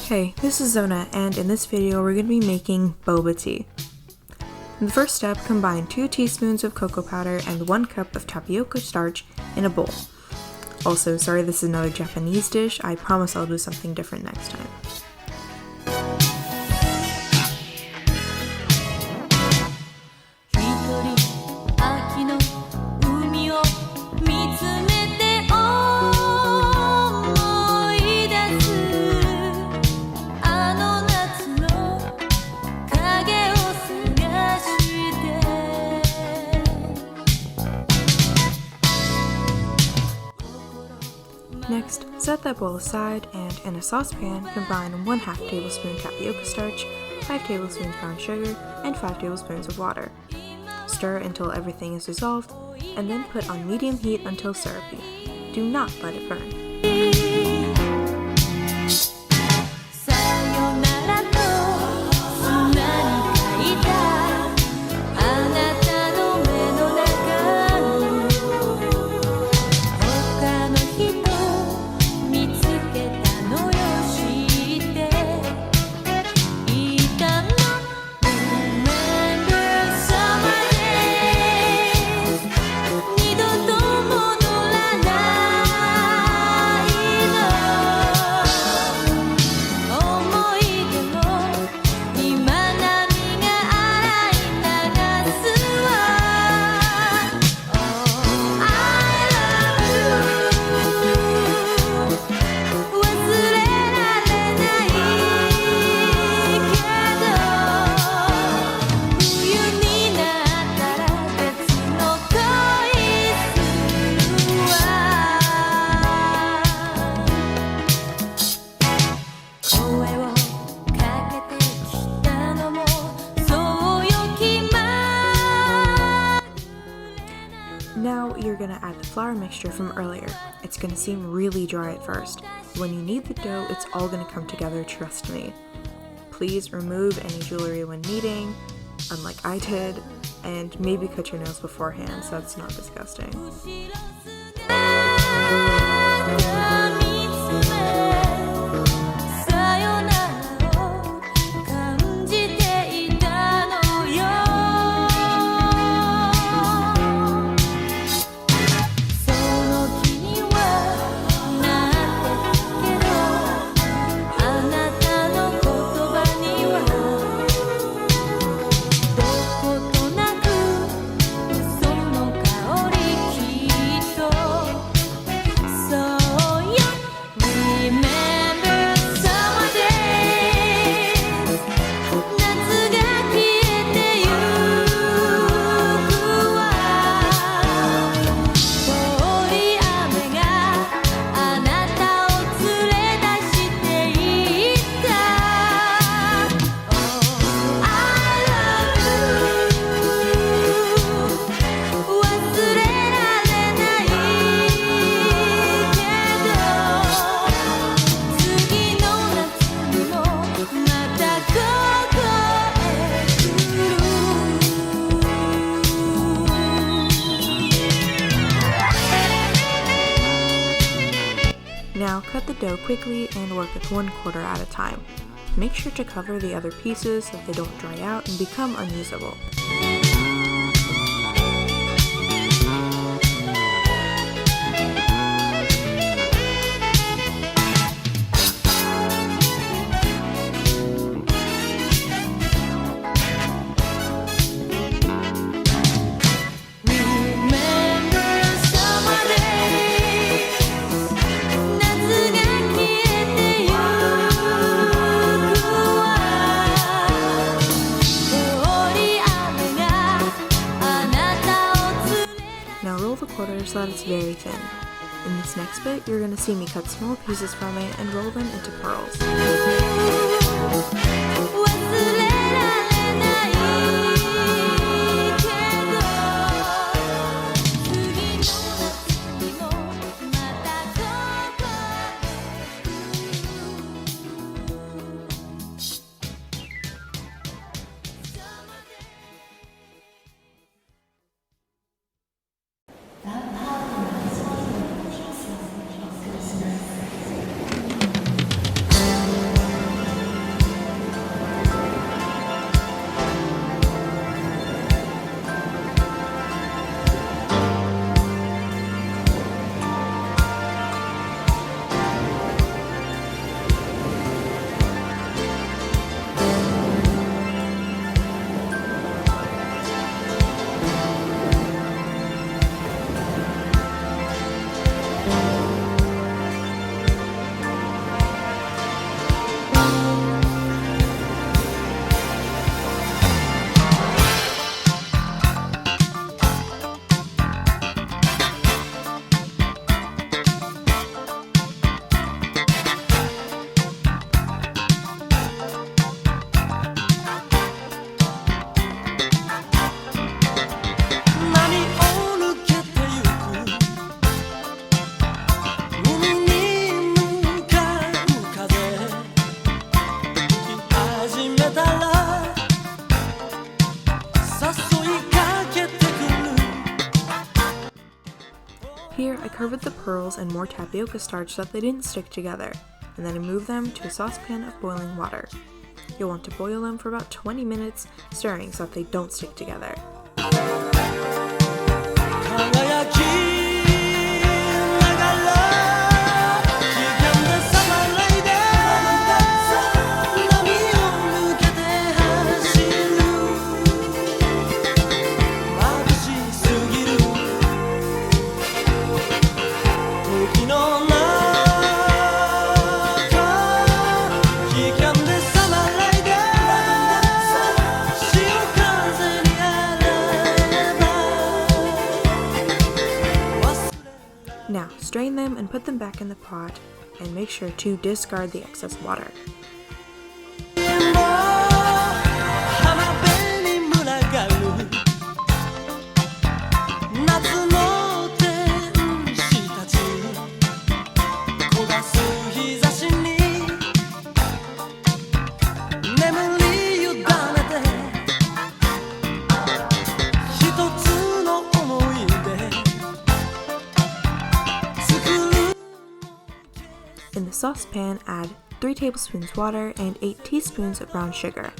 Hey, this is Zona, and in this video we're going to be making boba tea. In the first step, combine 2 teaspoons of cocoa powder and 1 cup of tapioca starch in a bowl. Also, sorry this is another Japanese dish, I promise I'll do something different next time. Next, set that bowl aside and in a saucepan, combine 1/2 tablespoon tapioca starch, 5 tablespoons brown sugar, and 5 tablespoons of water. Stir until everything is dissolved, and then put on medium heat until syrupy. Do not let it burn. Now you're going to add the flour mixture from earlier. It's going to seem really dry at first. When you knead the dough, it's all going to come together, trust me. Please remove any jewelry when kneading, unlike I did, and maybe cut your nails beforehand so it's not disgusting. Now cut the dough quickly and work with 1/4 at a time. Make sure to cover the other pieces so they don't dry out and become unusable. So that it's very thin. In this next bit, you're going to see me cut small pieces from it and roll them into pearls. over the pearls and more tapioca starch so that they didn't stick together, and then remove them to a saucepan of boiling water. You'll want to boil them for about 20 minutes, stirring so that they don't stick together. Now, strain them and put them back in the pot, and make sure to discard the excess water. In the saucepan, add 3 tablespoons water and 8 teaspoons of brown sugar.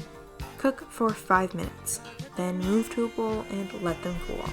Cook for 5 minutes, then remove to a bowl and let them cool.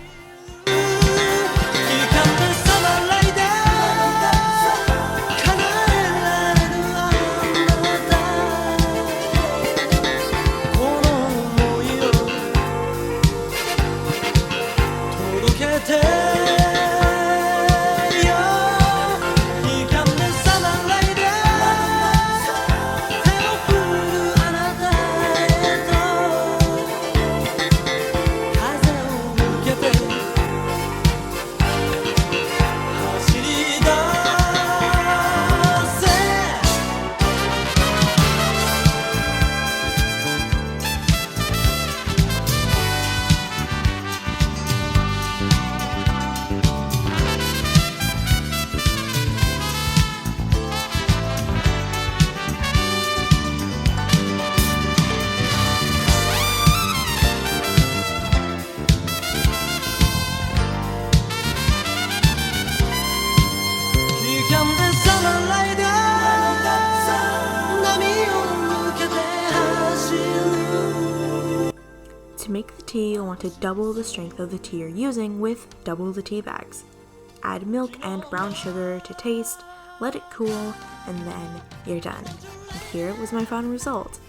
To make the tea, you'll want to double the strength of the tea you're using with double the tea bags. Add milk and brown sugar to taste, let it cool, and then you're done. And here was my final result.